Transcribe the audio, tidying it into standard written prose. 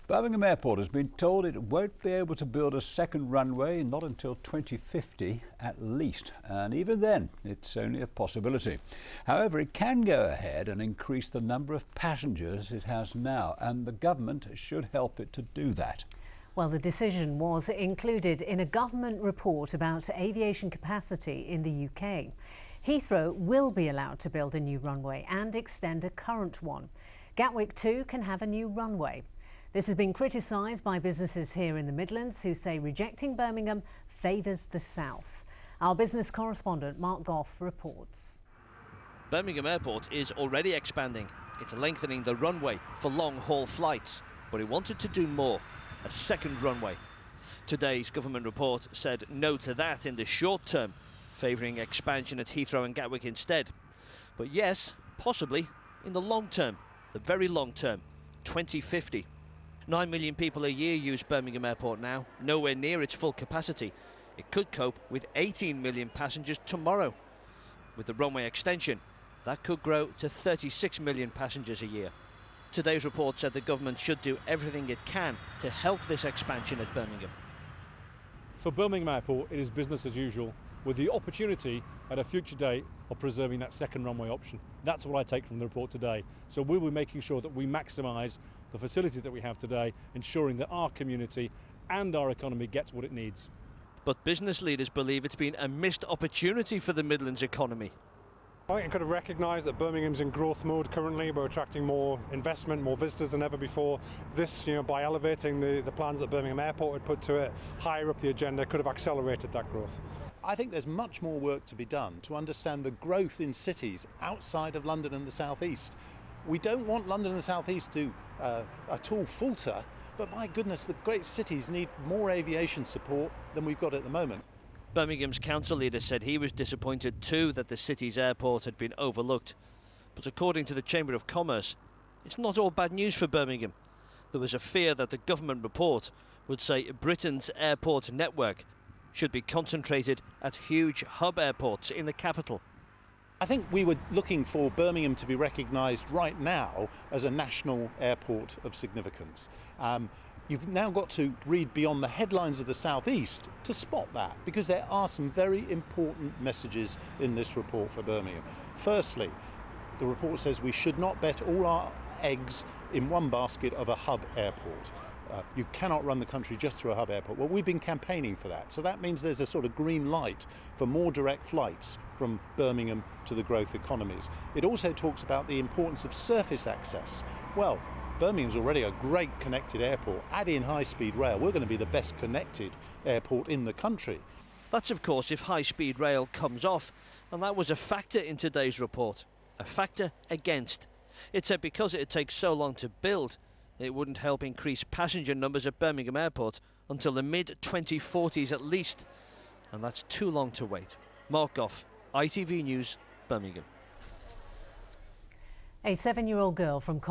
Birmingham Airport has been told it won't be able to build a second runway not until 2050 at least, and even then it's only a possibility. However, it can go ahead and increase the number of passengers it has now, and the government should help it to do that. Well, the decision was included in a government report about aviation capacity in the UK. Heathrow will be allowed to build a new runway and extend a current one. Gatwick too can have a new runway. This has been criticised by businesses here in the Midlands who say rejecting Birmingham favours the south. Our business correspondent Mark Goff reports. Birmingham Airport is already expanding. It's lengthening the runway for long-haul flights, but it wanted to do more, a second runway. Today's government report said no to that in the short term, favouring expansion at Heathrow and Gatwick instead. But yes, possibly in the long term, the very long term, 2050. 9 million people a year use Birmingham Airport now, nowhere near its full capacity. It could cope with 18 million passengers tomorrow. With the runway extension, that could grow to 36 million passengers a year. Today's report said the government should do everything it can to help this expansion at Birmingham. For Birmingham Airport, it is business as usual, with the opportunity at a future date of preserving that second runway option. That's what I take from the report today. So we'll be making sure that we maximise the facilities that we have today, ensuring that our community and our economy gets what it needs. But business leaders believe it's been a missed opportunity for the Midlands economy. I think I could have recognised that Birmingham's in growth mode currently. We're attracting more investment, more visitors than ever before. This, by elevating the plans that Birmingham Airport had put to it higher up the agenda, could have accelerated that growth. I think there's much more work to be done to understand the growth in cities outside of London and the South East. We don't want London and the South East to at all falter, but my goodness, the great cities need more aviation support than we've got at the moment. Birmingham's council leader said he was disappointed too that the city's airport had been overlooked. But according to the Chamber of Commerce, it's not all bad news for Birmingham. There was a fear that the government report would say Britain's airport network should be concentrated at huge hub airports in the capital. I think we were looking for Birmingham to be recognised right now as a national airport of significance. You've now got to read beyond the headlines of the South East to spot that, because there are some very important messages in this report for Birmingham. Firstly, the report says we should not bet all our eggs in one basket of a hub airport. You cannot run the country just through a hub airport. Well, we've been campaigning for that. So that means there's a sort of green light for more direct flights from Birmingham to the growth economies. It also talks about the importance of surface access. Well, Birmingham's already a great connected airport. Add in high-speed rail, we're going to be the best connected airport in the country. That's of course if high-speed rail comes off, and that was a factor in today's report. A factor against. It said because it takes so long to build, it wouldn't help increase passenger numbers at Birmingham Airport until the mid-2040s at least. And that's too long to wait. Mark Goff, ITV News, Birmingham. A 7-year-old girl from